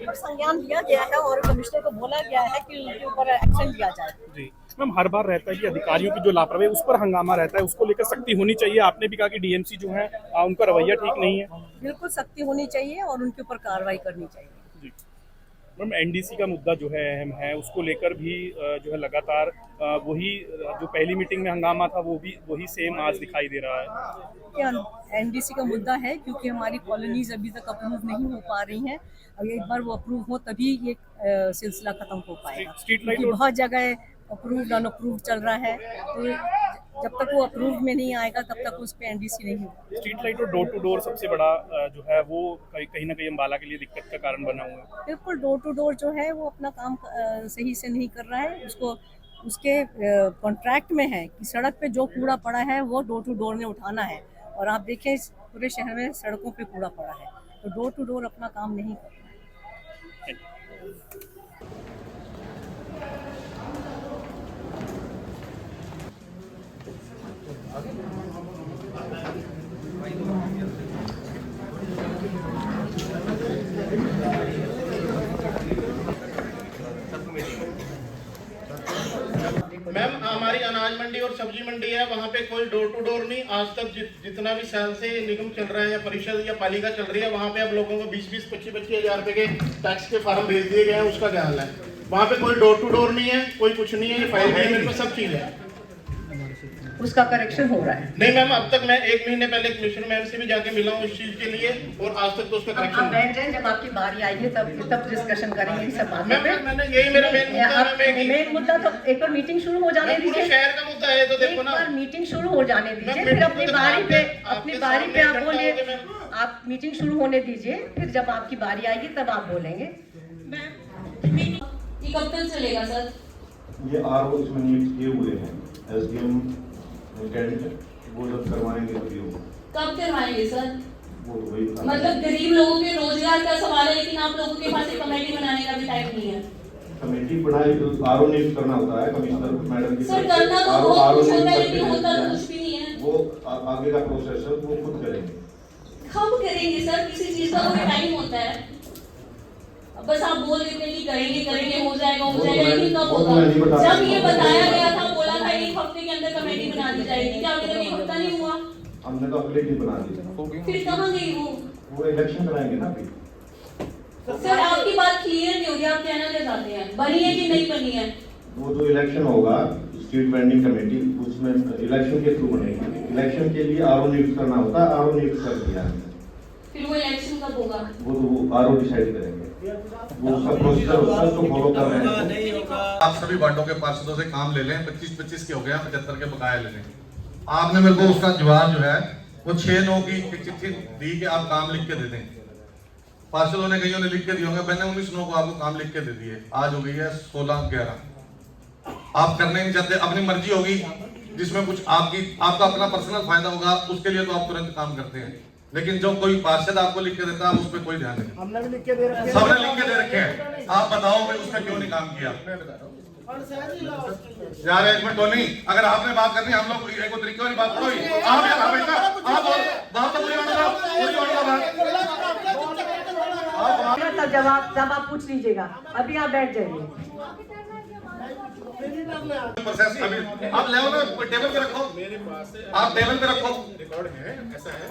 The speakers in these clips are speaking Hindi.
और संज्ञान लिया गया है और कमिश्नर को बोला गया है कि उनके ऊपर एक्शन लिया जाए। जी मैम, हर बार रहता है कि अधिकारियों की जो लापरवाही उस पर हंगामा रहता है, उसको लेकर सख्ती होनी चाहिए। आपने भी कहा कि डीएमसी जो है उनका रवैया ठीक नहीं है। बिल्कुल सख्ती होनी चाहिए और उनके ऊपर कार्रवाई करनी चाहिए। जी मैम, एनडीसी का मुद्दा जो है अहम है, उसको लेकर भी जो है लगातार वही जो पहली मीटिंग में हंगामा था वो भी वही सेम आज दिखाई दे रहा है। क्या एनडीसी का मुद्दा है क्योंकि हमारी कॉलोनीज अभी तक अप्रूव नहीं हो पा रही हैं। अगर एक बार वो अप्रूव हो तभी ये सिलसिला खत्म हो पाएगा। स्ट्रीट लाइट क्योंकि बहुत जगह अप्रूव्ड अनअप्रूव चल रहा है, तो जब तक वो अप्रूव में नहीं आएगा तब तक उस पर एनडीसी नहीं होगा। स्ट्रीट लाइट और डोर टू डोर सबसे बड़ा जो है वो कहीं ना कहीं अम्बाला के लिए दिक्कत का कारण बना हुआ है। बिल्कुल, डोर टू डोर जो है वो अपना काम सही से नहीं कर रहा है। उसको उसके कॉन्ट्रैक्ट में है कि सड़क पे जो कूड़ा पड़ा है वो डोर टू डोर ने उठाना है, और आप देखें पूरे शहर में सड़कों पे कूड़ा पड़ा है, तो डोर टू डोर अपना काम नहीं कर रहा है। मैम, हमारी अनाज मंडी और सब्जी मंडी है, वहाँ पे कोई डोर टू डोर नहीं। आज तक जितना भी साल से निगम चल रहा है या परिषद या पालिका चल रही है, वहाँ पे आप लोगों को 20-20, 25-25 हज़ार रुपए के टैक्स के फार्म भेज दिए गए हैं। उसका क्या हाल है? वहाँ पे कोई डोर टू डोर नहीं है, कोई कुछ नहीं है। ये फाइल है, मेरे पास सब चीज़ है। उसका करेक्शन हो रहा है। नहीं मैम, अब तक मैं 1 महीने पहले कमिश्नर मैम से भी जाके मिला हूँ इस चीज के लिए, और आज तक तो उसका करेक्शन। आप बैठ जाएं, जब आपकी बारी आएगी तब डिस्कशन करेंगे इन सब बातों पे। मैंने यही मेरा मेन मुद्दा तो एक बार मीटिंग शुरू हो जाने दीजिए। शहर का मुद्दा है तो देखो ना, एक बार मीटिंग शुरू हो जाने दीजिए, फिर अपनी बारी पे आप बोलिए। आप मीटिंग शुरू होने दीजिए, फिर जब आपकी बारी आएगी तब आप बोलेंगे। ये कब तक चलेगा सर? ये आरओ इसमें नियुक्त किए हुए हैं, एसडीएम कैंडिडेट, वो जब करवाएंगे तभी होगा। कब करवाएंगे सर? वो वही मतलब गरीब लोगों के रोजगार का सवाल है, लेकिन आप लोगों के पास एक कमेटी बनाने का भी टाइम नहीं है। कमेटी बनाई तो आरओ नियुक्त करना होता है, कमिश्नर मैडम की सर करना तो बहुत कुछ होता है, लेकिन होता तो कुछ भी नहीं है। वो आगे का प्रोसेस है, वो खुद करेंगे। कब करेंगे सर? किसी चीज का कोई टाइम होता है? बस आप बोल देते हैं कि करेंगे हो जाएगा, लेकिन कब होगा? जब ये बताया गया था, बोला था 1 हफ्ते के अंदर कमेटी बना दी जाएगी, क्या अभी तक 1 हफ्ता नहीं हुआ? हमने तो अगले दिन बना दी। फिर कहाँ गई वो इलेक्शन कराएंगे ना अभी। सर आपकी बात क्लियर नहीं हो रही, आप कहना क्या चाहते हैं? बनी है कि नहीं बनी है? वो जो इलेक्शन होगा स्ट्रीट वेंडिंग कमेटी, उसमें इलेक्शन के थ्रू बनेगी। इलेक्शन के लिए आरओ नियुक्त करना होता है, आरओ नियुक्त कर दिया है। फिर वो इलेक्शन कब होगा? वो तो आरओ डिसाइड करेंगे। वो सब प्रोसीजर होता है, तो फॉलो कर रहे हैं। आप सभी वार्डों के पार्षदों से काम ले लें। 25-25 के हो गया, 75 के बकाया ले लें। आपने मेरे को उसका जवाब जो है वो 6-9 की एक चिट्ठी दी कि आप काम लिख के दे दें। पार्षदों ने कईयों ने लिख के दिए होंगे, मैंने 19/9 को आपको काम लिख के दे दिए। आज हो गई है 16/11। आप करने नहीं चाहते, अपनी मर्जी होगी, जिसमें कुछ आपका अपना पर्सनल फायदा होगा, उसके लिए तो आप तुरंत काम करते हैं। लेकिन जो कोई पार्षद आपको लिख के देता है, उस पर कोई ध्यान नहीं। हमने भी लिख के दे रखे हैं, सबने लिख के दे रखे हैं। आप बताओ मैं उसमें क्यों नहीं काम किया? यार एक मिनट टोनी, अगर आपने बात करनी, हम लोग एक तरीके वाली बात करो। आप यार हमेशा आप बात तो जब आप पूछ लीजिएगा, अभी आप बैठ जाइए। प्रोसेस अभी आप ले ना, टेबल पे रखो, मेरे पास आप टेबल पे रखो। रिकॉर्ड है। ऐसा है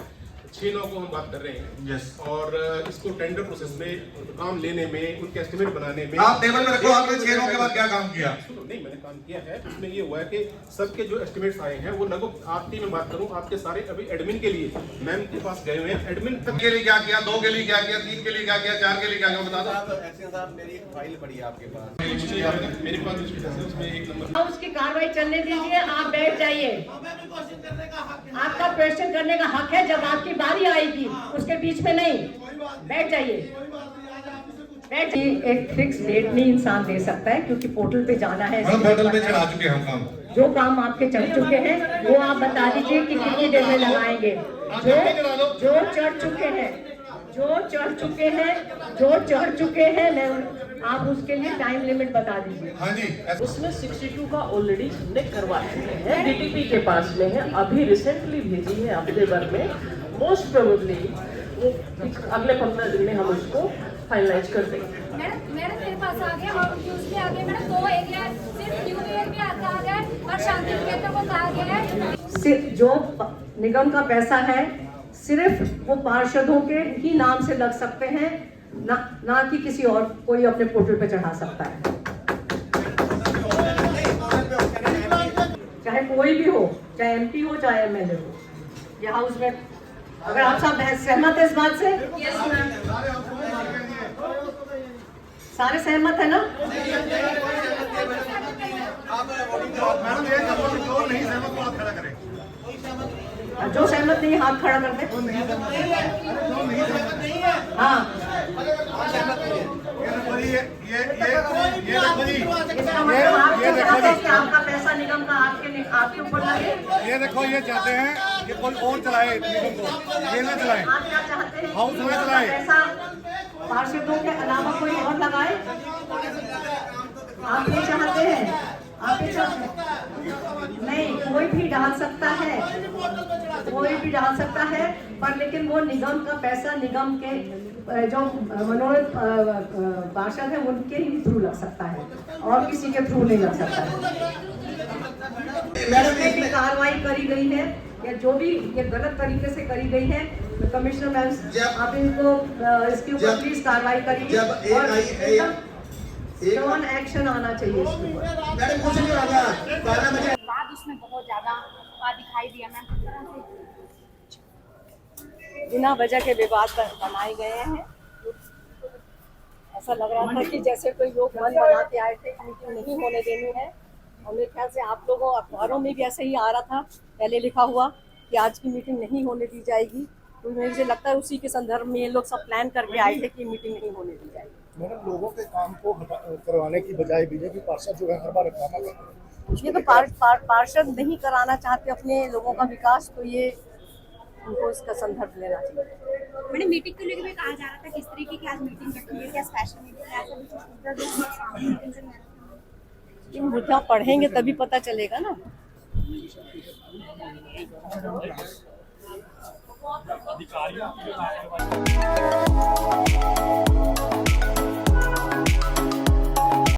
6/9 को हम बात कर रहे हैं। यस। और इसको टेंडर प्रोसेस में काम लेने में, उनके एस्टिमेट बनाने में आप टेबल पे रखो। आपने 6/9 के बाद क्या काम किया? नहीं, मैंने काम किया है। उसमें ये हुआ है कि सबके जो एस्टिमेट्स आए हैं वो लगभग, आपकी मैं बात करूं, आपके सारे अभी एडमिन के लिए मैम के पास गए हुए हैं। एडमिन के लिए क्या किया, 2 के लिए क्या किया, 3 के लिए क्या किया, 4 के लिए क्या किया, बता दो। साहब मेरी एक फाइल पड़ी है आपके पास, मेरे पास उसमें 1 नंबर। उसकी कार्रवाई चलने दीजिए, आप बैठ जाइए। आपका क्वेश्चन करने का हक है, जब आपकी बारी आएगी, उसके बीच में नहीं। बैठ जाइए। एक फिक्स डेट नहीं इंसान दे सकता है, क्योंकि पोर्टल पे जाना है। हम पोर्टल पे चढ़ा चुके हैं काम। जो काम आपके चढ़ चुके हैं वो आप बता दीजिए कि कितनी देर में लगाएंगे। जो चढ़ चुके हैं आप उसके लिए टाइम लिमिट बता दीजिए। हाँ जी। उसमें 62 का ऑलरेडी हमने करवा चुके हैं, डीटीपी के पास में है, अभी रिसेंटली भेजी है हफ्ते भर में। मोस्ट प्रोबेबली वो अगले 15 दिन में हम उसको फाइनलाइज कर देंगे। मैडम मेरे पास आ गया और उसके आगे मैडम 2 एरिया सिर्फ न्यू ईयर भी आ गया है और शांति निकेतन को कहा गया है सिर्फ जो निगम का पैसा है सिर्फ वो पार्षदों के ही नाम से लग सकते हैं, ना कि किसी और कोई अपने पोर्टल पे चढ़ा सकता है। चाहे कोई भी हो, चाहे एमपी हो चाहे एमएलए हो, ये हाउस में अगर आप सब सहमत है इस बात से? सारे सहमत है ना? जो सहमत नहीं हाथ खड़ा कर दे। हाँ आपका पैसा निगम का आपके ऊपर लगे। ये देखो, ये चाहते हैं कि कोई और चलाए निगम को, ये ना चलाए। आप क्या चाहते हैं? हाउस में चलाए। पैसा पार्षदों के अलावा कोई और लगाए? आप ये चाहते हैं? आप ये चाहते हैं? नहीं, कोई भी डाल सकता है, कोई भी डाल सकता है, पर लेकिन वो निगम का पैसा निगम के जो मनोनीत पार्षद है उनके ही थ्रू लग सकता है और किसी के थ्रू नहीं लग सकता है। मैडम कार्रवाई करी गई है या जो भी ये गलत तरीके से करी गई है, तो कमिश्नर मैम आप इनको इसके ऊपर प्लीज कार्रवाई करिए और स्टर्न एक्शन आना चाहिए इसके ऊपर। बाद उसमें बहुत ज्यादा दिखाई दिया मैम। बिना वजह के विवाद बनाए गए हैं। ऐसा लग रहा था कि जैसे कोई लोग मन बना के आए थे कि मीटिंग नहीं होने देनी है, और मेरे ख्याल से आप लोगों अखबारों में भी ऐसे ही आ रहा था पहले लिखा हुआ कि आज की मीटिंग नहीं होने दी जाएगी। तो मुझे लगता है उसी के संदर्भ में ये लोग सब प्लान करके आए थे कि मीटिंग नहीं होने दी जाएगी। मैडम, लोगों के काम को करवाने की बजाय बीजेपी पार्षद जो है हर बार ड्रामा करते हैं। ये तो पार्षद नहीं कराना चाहते अपने लोगों का विकास, तो ये उनको इसका संदर्भ लेना चाहिए। मैंने मीटिंग को लेकर भी कहा जा रहा था किस तरीके की आज मीटिंग रखी है, क्या स्पेशल मीटिंग है? ये मुद्दा पढ़ेंगे तभी पता चलेगा ना। अधिकारियों की